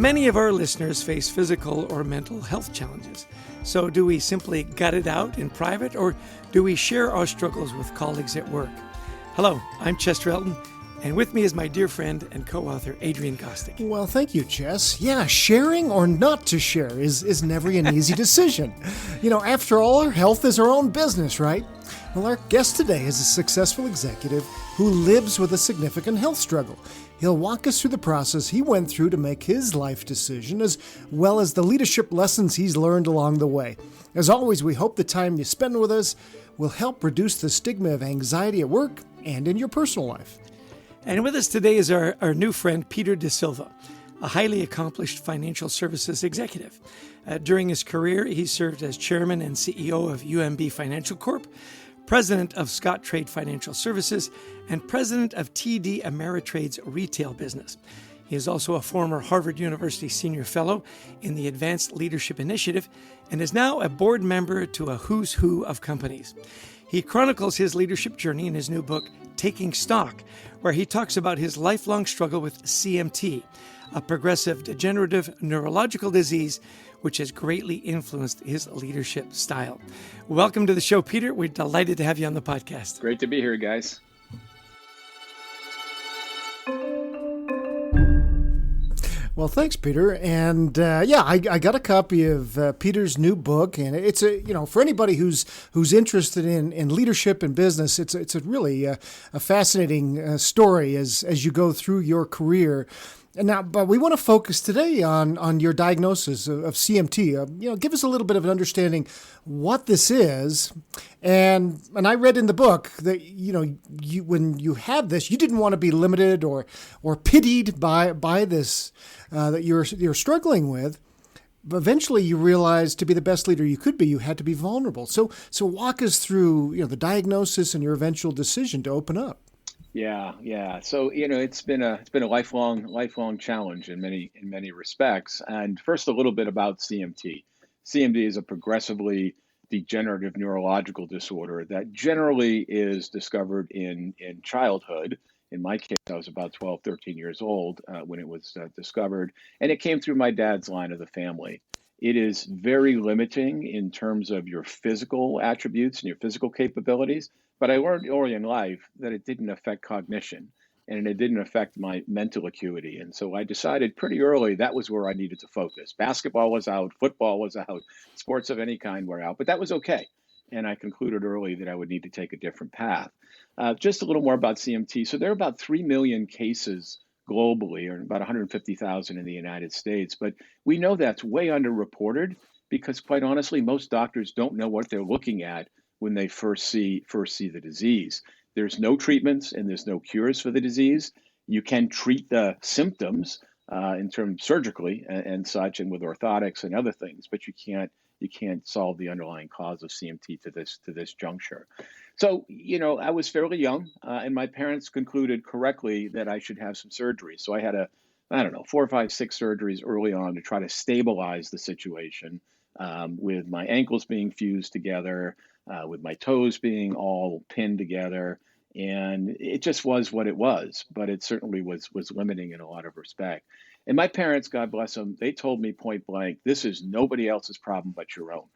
Many of our listeners face physical or mental health challenges. So do we simply gut it out in private, or do we share our struggles with colleagues at work? Hello, I'm Chester Elton, and with me is my dear friend and co-author, Adrian Gostick. Well, thank you, Chess. Yeah, sharing or not to share is never an easy decision. After all, our health is our own business, right? Well, our guest today is a successful executive who lives with a significant health struggle. He'll walk us through the process he went through to make his life decision, as well as the leadership lessons he's learned along the way. As always, we hope the time you spend with us will help reduce the stigma of anxiety at work and in your personal life. And with us today is our new friend, Peter De Silva, a highly accomplished financial services executive. During his career, he served as chairman and CEO of UMB Financial Corp., president of Scottrade Financial Services, and president of TD Ameritrade's retail business. He is also a former Harvard University senior fellow in the Advanced Leadership Initiative and is now a board member to a who's who of companies. He chronicles his leadership journey in his new book, Taking Stock, where he talks about his lifelong struggle with CMT, a progressive degenerative neurological disease which has greatly influenced his leadership style. Welcome to the show, Peter. We're delighted to have you on the podcast. Great to be here, guys. Well, thanks, Peter. And I got a copy of Peter's new book, and it's for anybody who's interested in leadership and business, it's a really a fascinating story as you go through your career. But we want to focus today on your diagnosis of CMT. Give us a little bit of an understanding what this is. And I read in the book that when you had this, you didn't want to be limited or pitied by this that you're struggling with. But eventually, you realized to be the best leader you could be, you had to be vulnerable. So walk us through the diagnosis and your eventual decision to open up. Yeah. So it's been a lifelong challenge in many respects. And first, a little bit about CMT. CMT is a progressively degenerative neurological disorder that generally is discovered in childhood. In my case, I was about 12, 13 years old when it was discovered, and it came through my dad's line of the family. It is very limiting in terms of your physical attributes and your physical capabilities. But I learned early in life that it didn't affect cognition and it didn't affect my mental acuity. And so I decided pretty early that was where I needed to focus. Basketball was out, football was out, sports of any kind were out, but that was okay. And I concluded early that I would need to take a different path. Just a little more about CMT. So there are about 3 million cases globally, or about 150,000 in the United States. But we know that's way underreported because, quite honestly, most doctors don't know what they're looking at when they first see the disease. There's no treatments and there's no cures for the disease. You can treat the symptoms in terms surgically and such, and with orthotics and other things, but you can't solve the underlying cause of CMT to this juncture. So, I was fairly young, and my parents concluded correctly that I should have some surgery. So I had 4 or 5, 6 surgeries early on to try to stabilize the situation, with my ankles being fused together, with my toes being all pinned together. And it just was what it was, but it certainly was limiting in a lot of respect. And my parents, God bless them, they told me point blank, this is nobody else's problem but your own.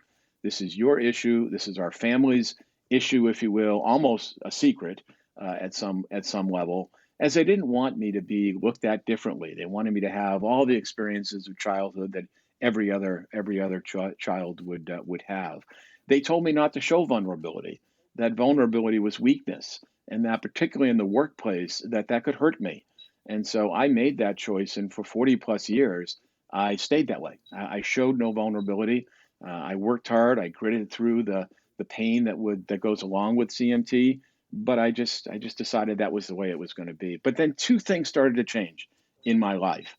This is your issue. This is our family's issue, if you will, almost a secret at some level, as they didn't want me to be looked at differently. They wanted me to have all the experiences of childhood that every other child would have. They told me not to show vulnerability, that vulnerability was weakness, and that particularly in the workplace, that could hurt me. And so I made that choice, and for 40 plus years, I stayed that way. I showed no vulnerability. I worked hard. I gritted through the pain that goes along with CMT, but I just decided that was the way it was going to be. But then 2 things started to change in my life.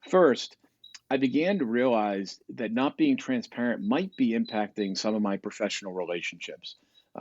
First, I began to realize that not being transparent might be impacting some of my professional relationships.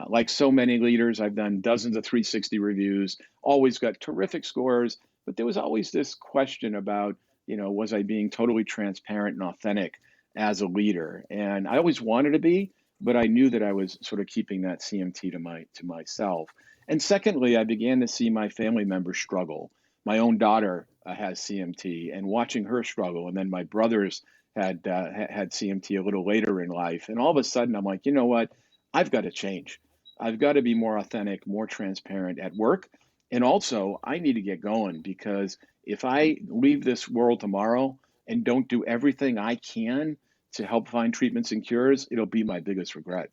Like so many leaders, I've done dozens of 360 reviews, always got terrific scores, but there was always this question about, was I being totally transparent and authentic as a leader? And I always wanted to be, but I knew that I was sort of keeping that CMT to myself. And secondly, I began to see my family members struggle. my own daughter has CMT, and watching her struggle, and then my brothers had CMT a little later in life, and all of a sudden I'm like, you know what? I've got to change. I've got to be more authentic, more transparent at work, and also I need to get going because if I leave this world tomorrow and don't do everything I can to help find treatments and cures, it'll be my biggest regret.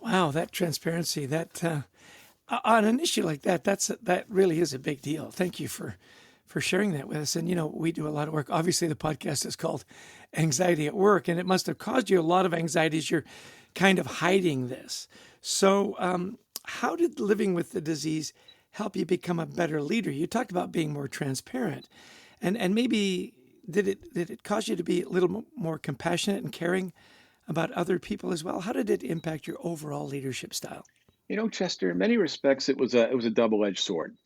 Wow, that transparency, that on an issue like that, that really is a big deal. Thank you for sharing that with us. And we do a lot of work. Obviously, the podcast is called Anxiety at Work, and it must have caused you a lot of anxiety as you're kind of hiding this. So, how did living with the disease help you become a better leader? You talked about being more transparent, and maybe did it cause you to be a little more compassionate and caring about other people as well? How did it impact your overall leadership style? Chester, in many respects, it was a double-edged sword.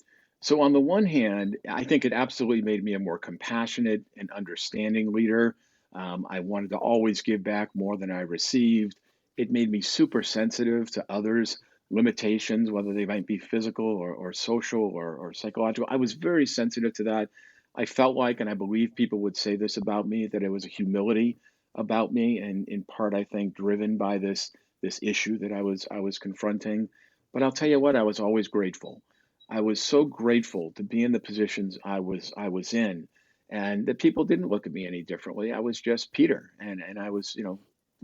So on the one hand, I think it absolutely made me a more compassionate and understanding leader. I wanted to always give back more than I received. It made me super sensitive to others' limitations, whether they might be physical or social or psychological. I was very sensitive to that. I felt like, and I believe people would say this about me, that it was a humility about me, and in part, I think, driven by this issue that I was confronting. But I'll tell you what, I was always grateful. I was so grateful to be in the positions I was in, and that people didn't look at me any differently. I was just Peter, and I was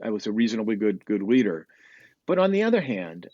I was a reasonably good leader. But on the other hand,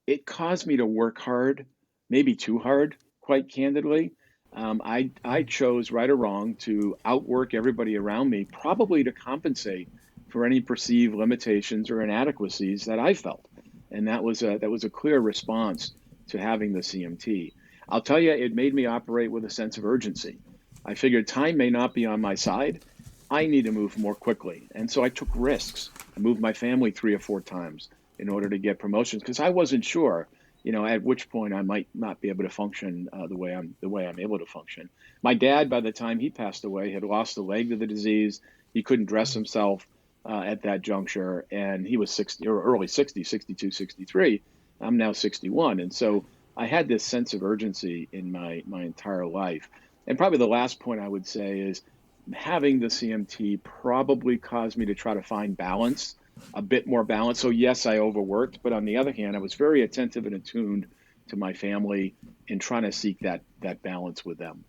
it caused me to work hard, maybe too hard, quite candidly. I chose, right or wrong, to outwork everybody around me, probably to compensate for any perceived limitations or inadequacies that I felt, and that was a clear response to having the CMT. I'll tell you, it made me operate with a sense of urgency. I figured time may not be on my side. I need to move more quickly, and so I took risks. I moved my family 3 or 4 times in order to get promotions because I wasn't sure, at which point I might not be able to function the way I'm able to function. My dad, by the time he passed away, had lost a leg to the disease. He couldn't dress himself at that juncture, and he was 60 or early 60s, 62, 63. I'm now 61, and so I had this sense of urgency in my entire life. And probably the last point I would say is having the CMT probably caused me to try to find balance, a bit more balance. So yes, I overworked, but on the other hand, I was very attentive and attuned to my family in trying to seek that balance with them.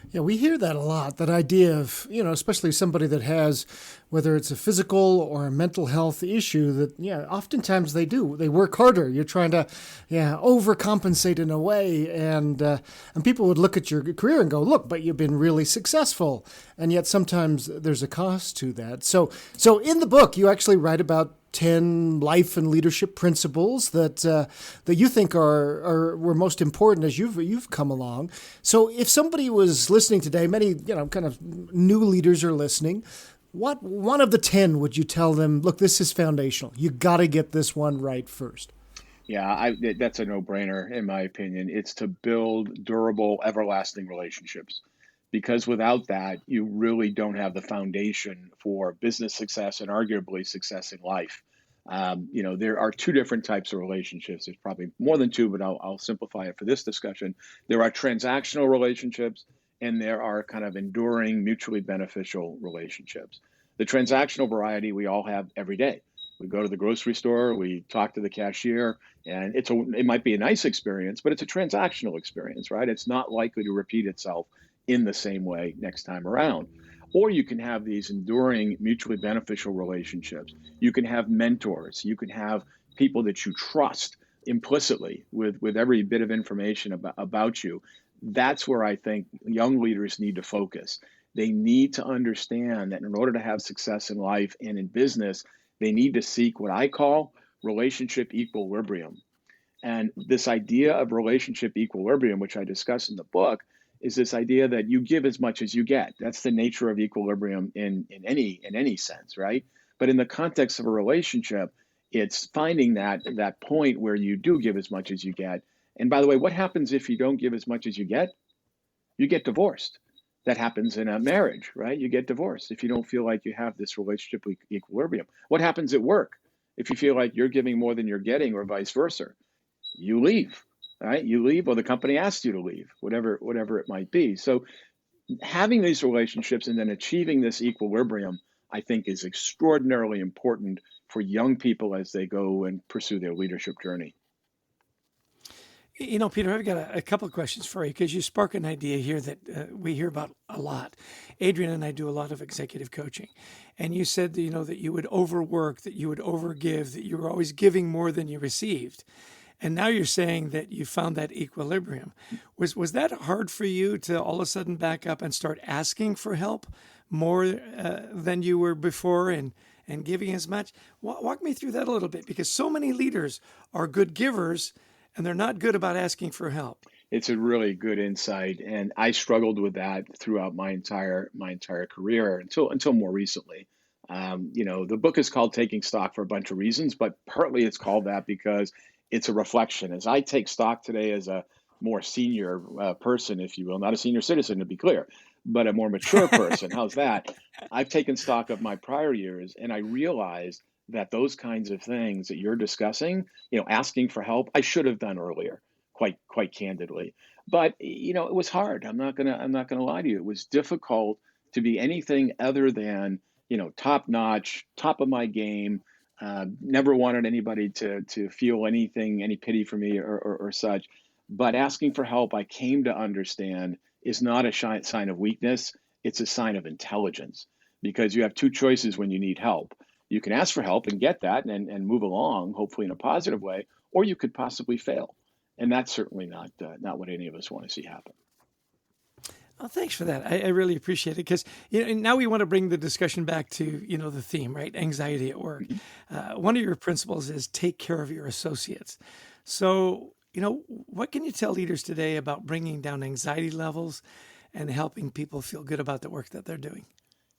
Yeah, we hear that a lot, that idea of, especially somebody that has, whether it's a physical or a mental health issue, that, oftentimes they work harder. You're trying to, overcompensate in a way. And people would look at your career and go, look, but you've been really successful. And yet sometimes there's a cost to that. So in the book, you actually write about 10 life and leadership principles that you think were most important as you've come along. So if somebody was listening today, many kind of new leaders are listening, what one of the 10 would you tell them, look, this is foundational. You got to get this one right first? Yeah, that's a no-brainer in my opinion. It's to build durable, everlasting relationships. Because without that, you really don't have the foundation for business success and arguably success in life. There are 2 different types of relationships. There's probably more than 2, but I'll simplify it for this discussion. There are transactional relationships, and there are kind of enduring, mutually beneficial relationships. The transactional variety we all have every day. We go to the grocery store, we talk to the cashier, and it might be a nice experience, but it's a transactional experience, right? It's not likely to repeat itself in the same way next time around. Or you can have these enduring, mutually beneficial relationships. You can have mentors. You can have people that you trust implicitly with every bit of information about you. That's where I think young leaders need to focus. They need to understand that in order to have success in life and in business, they need to seek what I call relationship equilibrium. And this idea of relationship equilibrium, which I discuss in the book, is this idea that you give as much as you get. That's the nature of equilibrium in any sense, right? But in the context of a relationship, it's finding that point where you do give as much as you get. And by the way, what happens if you don't give as much as you get? You get divorced. That happens in a marriage, right? You get divorced if you don't feel like you have this relationship equilibrium. What happens at work if you feel like you're giving more than you're getting or vice versa? You leave. right? You leave, or the company asks you to leave, whatever it might be. So having these relationships and then achieving this equilibrium, I think, is extraordinarily important for young people as they go and pursue their leadership journey. Peter, I've got a couple of questions for you because you spark an idea here that we hear about a lot. Adrian and I do a lot of executive coaching, and you said that you would overwork, that you would overgive, that you were always giving more than you received, and now you're saying that you found that equilibrium. Was that hard for you to all of a sudden back up and start asking for help more than you were before, and giving as much? Walk me through that a little bit, because so many leaders are good givers and they're not good about asking for help. It's a really good insight, and I struggled with that throughout my entire career until more recently. The book is called Taking Stock for a bunch of reasons, but partly it's called that because it's a reflection. As I take stock today as a more senior person, if you will, not a senior citizen to be clear, but a more mature person. How's that? I've taken stock of my prior years, and I realized that those kinds of things that you're discussing, asking for help, I should have done earlier, quite candidly. But it was hard. I'm not gonna lie to you. It was difficult to be anything other than top notch, top of my game. Never wanted anybody to feel any pity for me or such. But asking for help, I came to understand, is not a sign of weakness. It's a sign of intelligence, because you have two choices when you need help. You can ask for help and get that and move along, hopefully in a positive way, or you could possibly fail. And that's certainly not what any of us want to see happen. Oh, thanks for that. I really appreciate it, because now we want to bring the discussion back to the theme, right? Anxiety at work. One of your principles is take care of your associates. So what can you tell leaders today about bringing down anxiety levels and helping people feel good about the work that they're doing?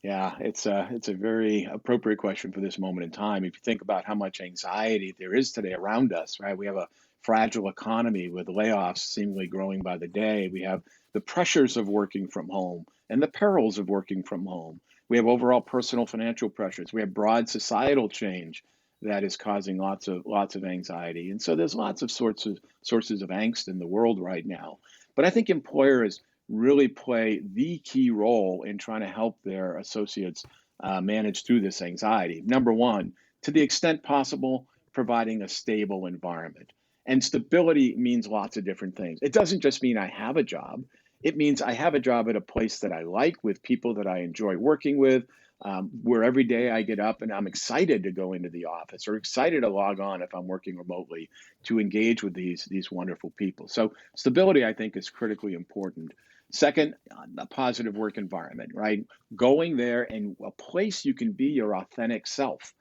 Yeah, it's a very appropriate question for this moment in time. If you think about how much anxiety there is today around us, right? We have a fragile economy with layoffs seemingly growing by the day. We have the pressures of working from home and the perils of working from home. We have overall personal financial pressures. We have broad societal change that is causing lots of anxiety. And so there's lots of sources of angst in the world right now. But I think employers really play the key role in trying to help their associates manage through this anxiety. Number one, to the extent possible, providing a stable environment. And stability means lots of different things. It doesn't just mean I have a job. It means I have a job at a place that I like, with people that I enjoy working with, where every day I get up and I'm excited to go into the office, or excited to log on if I'm working remotely, to engage with these wonderful people. So stability, I think, is critically important. Second, a positive work environment, right? Going there and a place you can be your authentic self.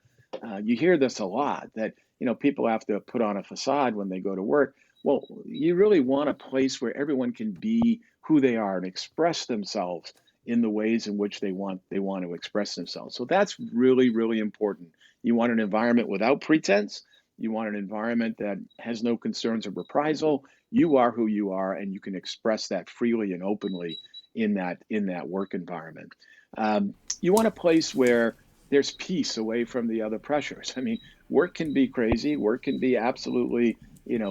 You hear this a lot, that people have to put on a facade when they go to work. Well, you really want a place where everyone can be who they are and express themselves in the ways in which they want to express themselves. So that's really, really important. You want an environment without pretense. You want an environment that has no concerns of reprisal. You are who you are, and you can express that freely and openly in that work environment. You want a place where there's peace away from the other pressures. I mean, work can be crazy. Work can be absolutely,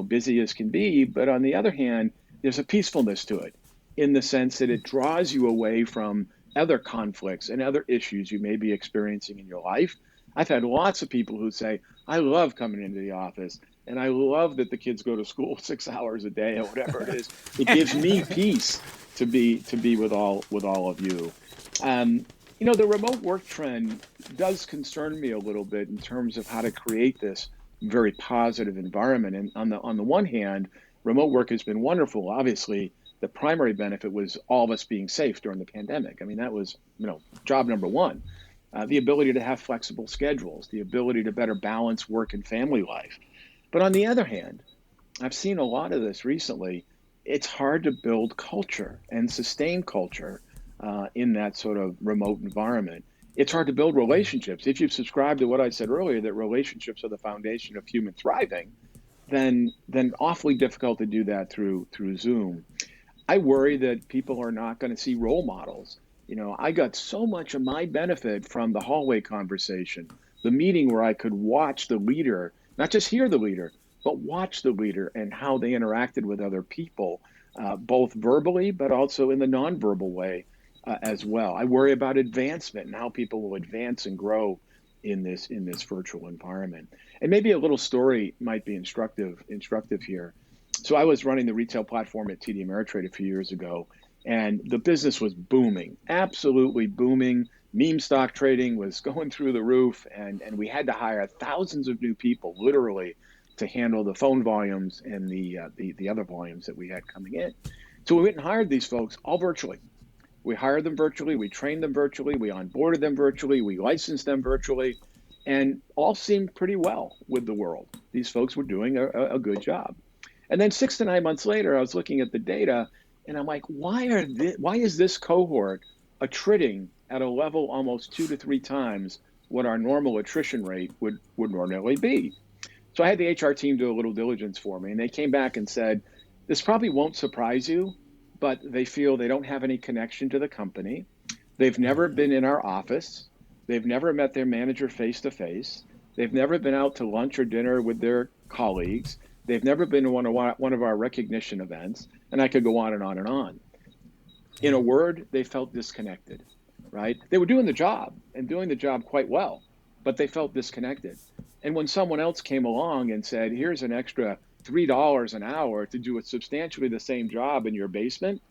busy as can be. But on the other hand, there's a peacefulness to it, in the sense that it draws you away from other conflicts and other issues you may be experiencing in your life. I've had lots of people who say, I love coming into the office, and I love that the kids go to school 6 hours a day or whatever it is. It gives me peace to be with all of you. The remote work trend does concern me a little bit in terms of how to create this very positive environment. And on the one hand, remote work has been wonderful. Obviously, the primary benefit was all of us being safe during the pandemic. I mean, that was job number one. The ability to have flexible schedules, the ability to better balance work and family life. But on the other hand, I've seen a lot of this recently. It's hard to build culture and sustain culture in that sort of remote environment. It's hard to build relationships. If you've subscribed to what I said earlier, that relationships are the foundation of human thriving, then awfully difficult to do that through Zoom. I worry that people are not going to see role models. I got so much of my benefit from the hallway conversation, the meeting where I could watch the leader, not just hear the leader, but watch the leader and how they interacted with other people, both verbally, but also in the nonverbal way as well. I worry about advancement and how people will advance and grow in this virtual environment. And maybe a little story might be instructive here. So I was running the retail platform at TD Ameritrade a few years ago, and the business was booming, absolutely booming. Meme stock trading was going through the roof, and we had to hire thousands of new people, literally, to handle the phone volumes and the other volumes that we had coming in. So we went and hired these folks all virtually. We hired them virtually, we trained them virtually, we onboarded them virtually, we licensed them virtually, and all seemed pretty well with the world. These folks were doing a good job. And then 6 to 9 months later, I was looking at the data, and I'm like, why is this cohort attriting at a level almost 2 to 3 times what our normal attrition rate would normally be? So I had the HR team do a little diligence for me, and they came back and said, this probably won't surprise you, but they feel they don't have any connection to the company. They've never been in our office. They've never met their manager face to face. They've never been out to lunch or dinner with their colleagues. They've never been to one of our recognition events, and I could go on and on and on. In a word, they felt disconnected, right? They were doing the job and doing the job quite well, but they felt disconnected. And when someone else came along and said, here's an extra $3 an hour to do substantially the same job in your basement,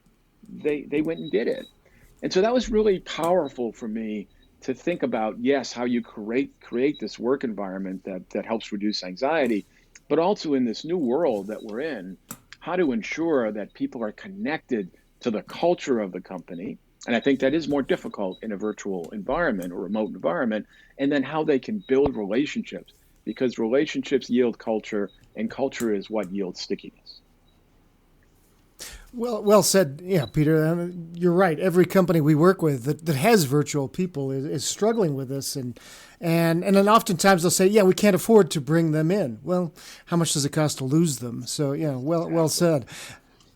they went and did it. And so that was really powerful for me to think about, yes, how you create this work environment that helps reduce anxiety, but also in this new world that we're in, how to ensure that people are connected to the culture of the company. And I think that is more difficult in a virtual environment or remote environment, and then how they can build relationships, because relationships yield culture, and culture is what yields stickiness. Well said. Yeah, Peter, you're right. Every company we work with that has virtual people is struggling with this. And then oftentimes they'll say, yeah, we can't afford to bring them in. Well, how much does it cost to lose them? So, yeah, well said.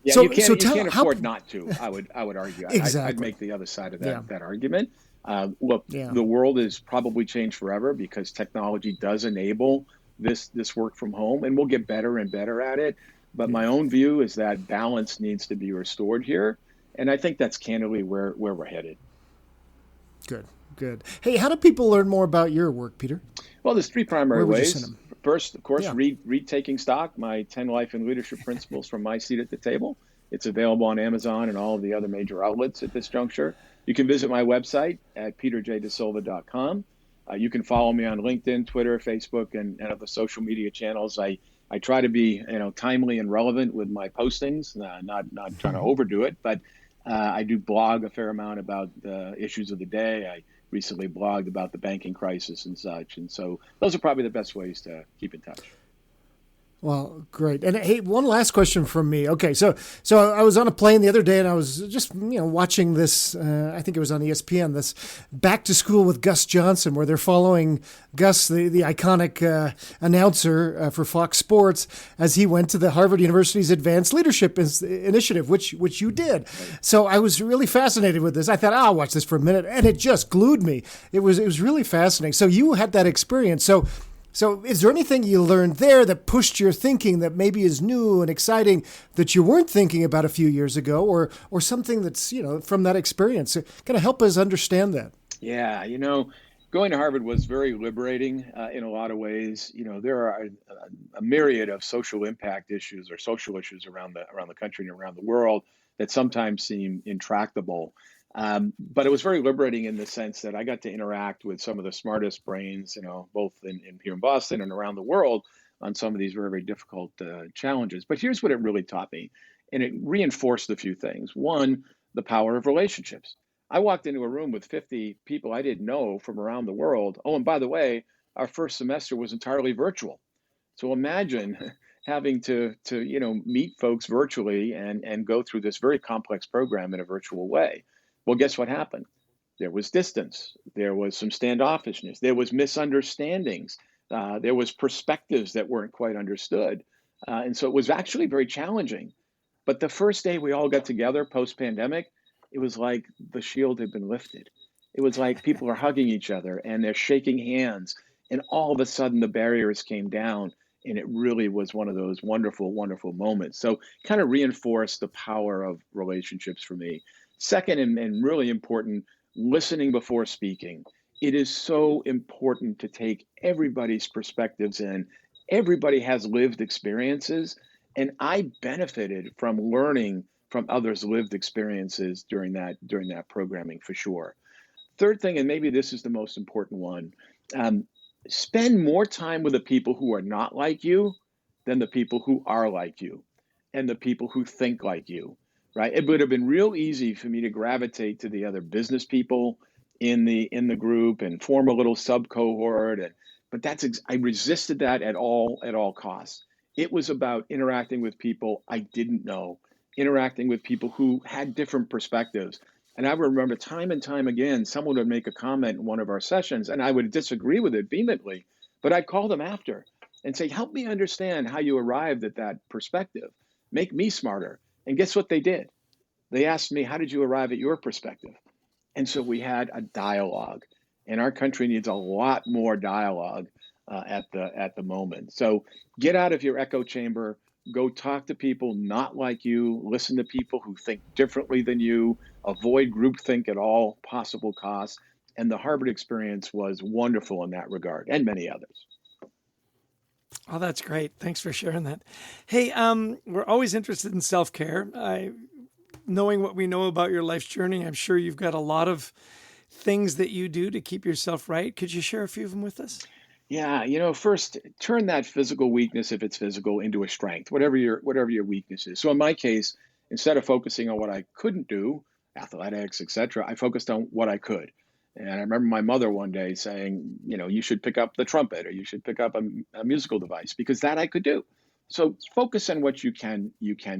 Yeah, so, you can't how, afford not to, I would argue. Exactly. I'd make the other side of that argument. Look, Yeah. The world has probably changed forever because technology does enable this work from home, and we'll get better and better at it. But my own view is that balance needs to be restored here. And I think that's candidly where we're headed. Good. Hey, how do people learn more about your work, Peter? Well, there's 3 primary Where would you ways. send them? First, of course, Yeah. read Taking Stock, my 10 life and leadership principles from my seat at the table. It's available on Amazon and all of the other major outlets at this juncture. You can visit my website at peterjdesilva.com. You can follow me on LinkedIn, Twitter, Facebook, and other social media channels. I try to be timely and relevant with my postings, not trying to overdo it, but I do blog a fair amount about the issues of the day. I recently blogged about the banking crisis and such. And so those are probably the best ways to keep in touch. Well, great. And hey, one last question from me. Okay, so I was on a plane the other day, and I was just watching this. I think it was on ESPN. This Back to School with Gus Johnson, where they're following Gus, the iconic announcer for Fox Sports, as he went to the Harvard University's Advanced Leadership Initiative, which you did. So I was really fascinated with this. I thought, I'll watch this for a minute, and it just glued me. It was really fascinating. So you had that experience. So is there anything you learned there that pushed your thinking that maybe is new and exciting that you weren't thinking about a few years ago, or something that's, from that experience? Kind of help us understand that. Yeah, going to Harvard was very liberating in a lot of ways. There are a myriad of social impact issues or social issues around the country and around the world that sometimes seem intractable. But it was very liberating in the sense that I got to interact with some of the smartest brains, both here in Boston and around the world on some of these very, very difficult challenges. But here's what it really taught me, and it reinforced a few things. One, the power of relationships. I walked into a room with 50 people I didn't know from around the world. Oh, and by the way, our first semester was entirely virtual. So imagine having to meet folks virtually and go through this very complex program in a virtual way. Well, guess what happened? There was distance. There was some standoffishness. There was misunderstandings. There was perspectives that weren't quite understood. And so it was actually very challenging. But the first day we all got together post-pandemic, it was like the shield had been lifted. It was like people are hugging each other and they're shaking hands. And all of a sudden the barriers came down And it really was one of those wonderful, wonderful moments. So kind of reinforced the power of relationships for me. Second, and really important, listening before speaking. It is so important to take everybody's perspectives in. Everybody has lived experiences, and I benefited from learning from others' lived experiences during that programming for sure. Third thing, and maybe this is the most important one, um, spend more time with the people who are not like you than the people who are like you and the people who think like you, right? It would have been real easy for me to gravitate to the other business people in the group and form a little sub cohort, and but I resisted that at all costs. It was about interacting with people I didn't know, interacting with people who had different perspectives. And I remember time and time again, someone would make a comment in one of our sessions, and I would disagree with it vehemently, but I'd call them after and say, help me understand how you arrived at that perspective. Make me smarter. And guess what they did? They asked me, how did you arrive at your perspective? And so we had a dialogue, and our country needs a lot more dialogue at the moment. So get out of your echo chamber, go talk to people not like you, listen to people who think differently than you, avoid groupthink at all possible costs. And the Harvard experience was wonderful in that regard, and many others. Oh, that's great. Thanks for sharing that. Hey, we're always interested in self-care. Knowing what we know about your life's journey, I'm sure you've got a lot of things that you do to keep yourself right. Could you share a few of them with us? Yeah, first turn that physical weakness, if it's physical, into a strength, whatever your weakness is. So in my case, instead of focusing on what I couldn't do, athletics, etc., I focused on what I could. And I remember my mother one day saying, you should pick up the trumpet or you should pick up a musical device because that I could do. So focus on what you can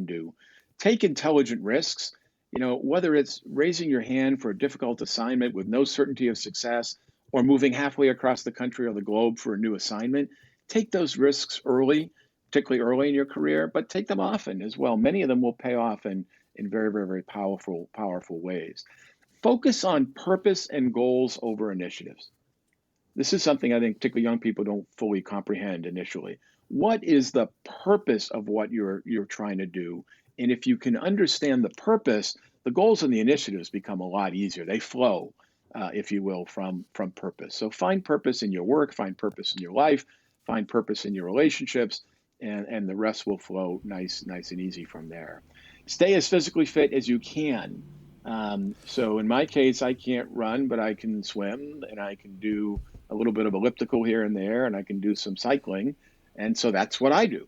do. Take intelligent risks. Whether it's raising your hand for a difficult assignment with no certainty of success or moving halfway across the country or the globe for a new assignment, take those risks early, particularly early in your career, but take them often as well. Many of them will pay off in very, very, very powerful ways. Focus on purpose and goals over initiatives. This is something I think particularly young people don't fully comprehend initially. What is the purpose of what you're trying to do? And if you can understand the purpose, the goals and the initiatives become a lot easier. They flow, if you will, from purpose. So find purpose in your work, find purpose in your life, find purpose in your relationships, and the rest will flow nice and easy from there. Stay as physically fit as you can. So in my case, I can't run, but I can swim and I can do a little bit of elliptical here and there, and I can do some cycling. And so that's what I do.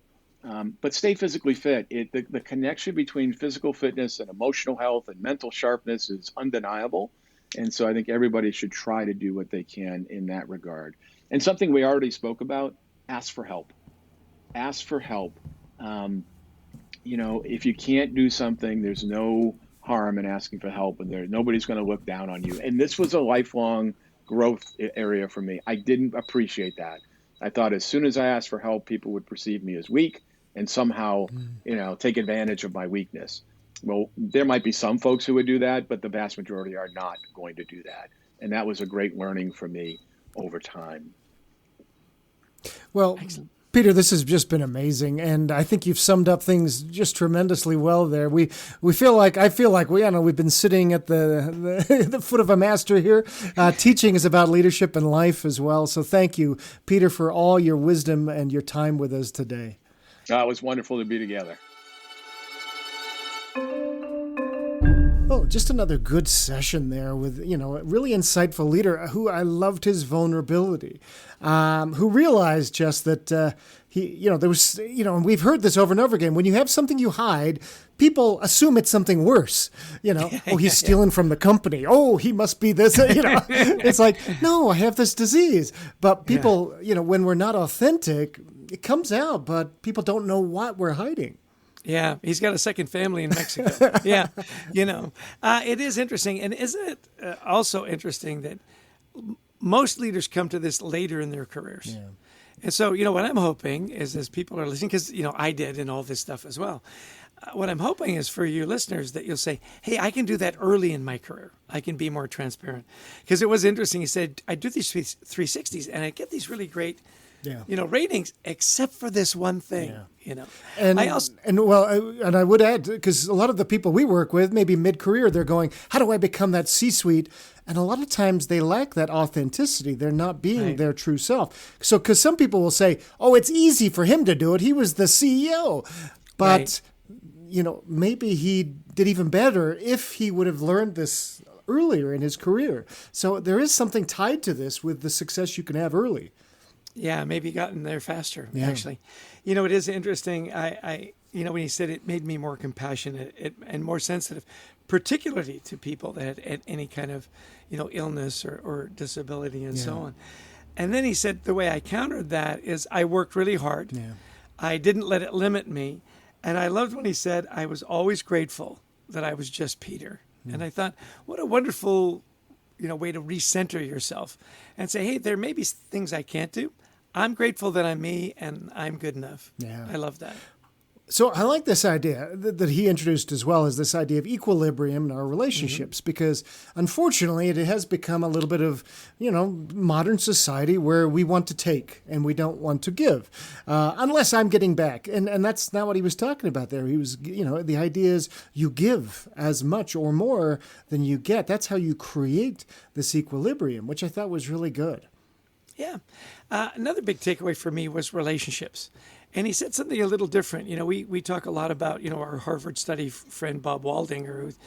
But stay physically fit. The connection between physical fitness and emotional health and mental sharpness is undeniable. And so I think everybody should try to do what they can in that regard. And something we already spoke about, ask for help. Ask for help. If you can't do something, there's no harm in asking for help, and nobody's going to look down on you. And this was a lifelong growth area for me. I didn't appreciate that. I thought as soon as I asked for help, people would perceive me as weak and somehow, take advantage of my weakness. Well, there might be some folks who would do that, but the vast majority are not going to do that. And that was a great learning for me over time. Well, excellent. Peter, this has just been amazing, and I think you've summed up things just tremendously well there. I feel like we've been sitting at the foot of a master here. Teaching is about leadership and life as well. So thank you, Peter, for all your wisdom and your time with us today. It was wonderful to be together. Oh, just another good session there with, a really insightful leader who I loved his vulnerability, who realized just that there was, and we've heard this over and over again. When you have something you hide, people assume it's something worse. Oh, he's stealing from the company. Oh, he must be this. It's like, no, I have this disease. But people, when we're not authentic, it comes out, but people don't know what we're hiding. Yeah, he's got a second family in Mexico. Yeah, it is interesting. And isn't it also interesting that most leaders come to this later in their careers? Yeah. And so, what I'm hoping is as people are listening, because, I did in all this stuff as well. What I'm hoping is for you listeners that you'll say, hey, I can do that early in my career. I can be more transparent. Because it was interesting. He said, I do these 360s and I get these really great ratings, except for this one thing. And I would add, because a lot of the people we work with, maybe mid-career, they're going, how do I become that C-suite? And a lot of times they lack that authenticity. They're not being their true self. So, because some people will say, oh, it's easy for him to do it. He was the CEO. But, maybe he did even better if he would have learned this earlier in his career. So there is something tied to this with the success you can have early. Yeah, maybe gotten there faster, actually. It is interesting. I when he said it made me more compassionate and more sensitive, particularly to people that had any kind of, illness or disability and so on. And then he said the way I countered that is I worked really hard. Yeah. I didn't let it limit me. And I loved when he said, I was always grateful that I was just Peter. Yeah. And I thought, what a wonderful way to recenter yourself and say, hey, there may be things I can't do. I'm grateful that I'm me and I'm good enough. Yeah. I love that. So I like this idea that he introduced as well, as this idea of equilibrium in our relationships, because unfortunately it has become a little bit of, modern society where we want to take and we don't want to give, unless I'm getting back. And that's not what he was talking about there. He was, the idea is you give as much or more than you get. That's how you create this equilibrium, which I thought was really good. Yeah. Another big takeaway for me was relationships. And he said something a little different. We talk a lot about, our Harvard study friend, Bob Waldinger, who's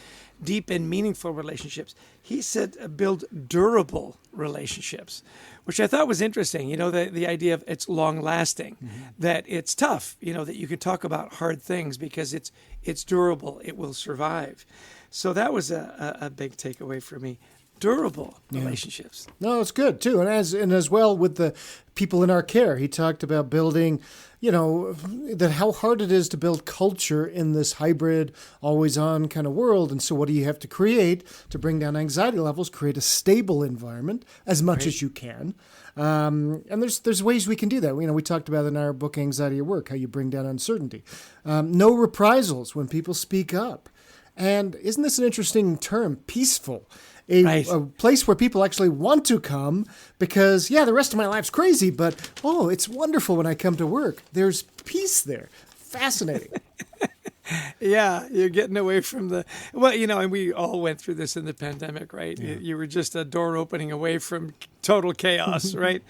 deep and meaningful relationships. He said build durable relationships, which I thought was interesting. The idea of it's long lasting, that it's tough, that you can talk about hard things because it's durable. It will survive. So that was a big takeaway for me. Durable relationships. No, it's good too. And as well with the people in our care, he talked about building, that how hard it is to build culture in this hybrid, always on kind of world. And so what do you have to create to bring down anxiety levels? Create a stable environment as much as you can. And there's ways we can do that. We talked about in our book, Anxiety at Work, how you bring down uncertainty. No reprisals when people speak up. And isn't this an interesting term? Peaceful. A place where people actually want to come because, the rest of my life's crazy, but, it's wonderful when I come to work. There's peace there. Fascinating. Yeah, you're getting away from and we all went through this in the pandemic, right? Yeah. You were just a door opening away from total chaos, right?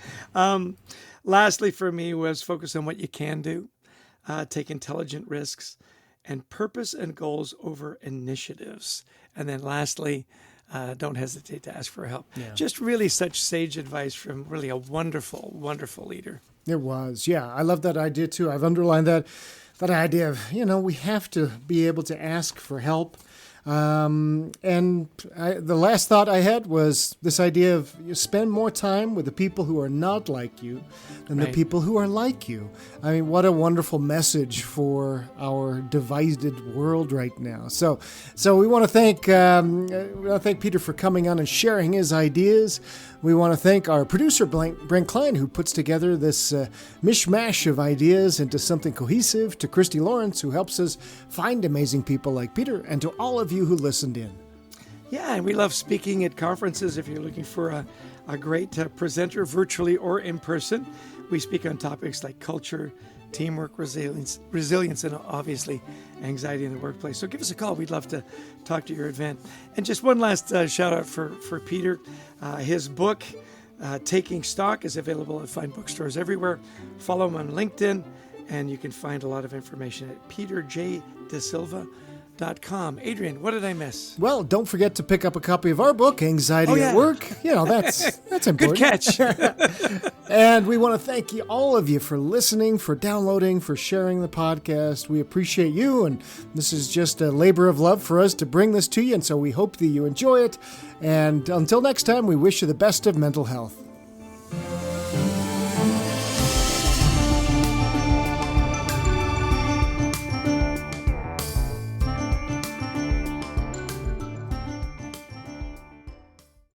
Lastly, for me, was focus on what you can do, take intelligent risks, and purpose and goals over initiatives. And then lastly, don't hesitate to ask for help. Yeah. Just really such sage advice from really a wonderful, wonderful leader. It was. Yeah, I love that idea too. I've underlined that idea of, we have to be able to ask for help. The last thought I had was this idea of you spend more time with the people who are not like you than the people who are like you. I mean, what a wonderful message for our divided world right now. So we want to thank Peter for coming on and sharing his ideas. We want to thank our producer, Brent Klein, who puts together this mishmash of ideas into something cohesive, to Christy Lawrence, who helps us find amazing people like Peter, and to all of you who listened in. Yeah, and we love speaking at conferences. If you're looking for a great presenter, virtually or in person, we speak on topics like culture, teamwork, resilience, and obviously anxiety in the workplace. So give us a call. We'd love to talk to your event. And just one last shout out for Peter. His book, Taking Stock, is available at fine bookstores everywhere. Follow him on LinkedIn, and you can find a lot of information at peterjdesilva.com. Adrian, what did I miss? Well, don't forget to pick up a copy of our book, Anxiety at Work. That's important. Good catch. And we want to thank all of you for listening, for downloading, for sharing the podcast. We appreciate you, and this is just a labor of love for us to bring this to you, and so we hope that you enjoy it. And until next time, we wish you the best of mental health.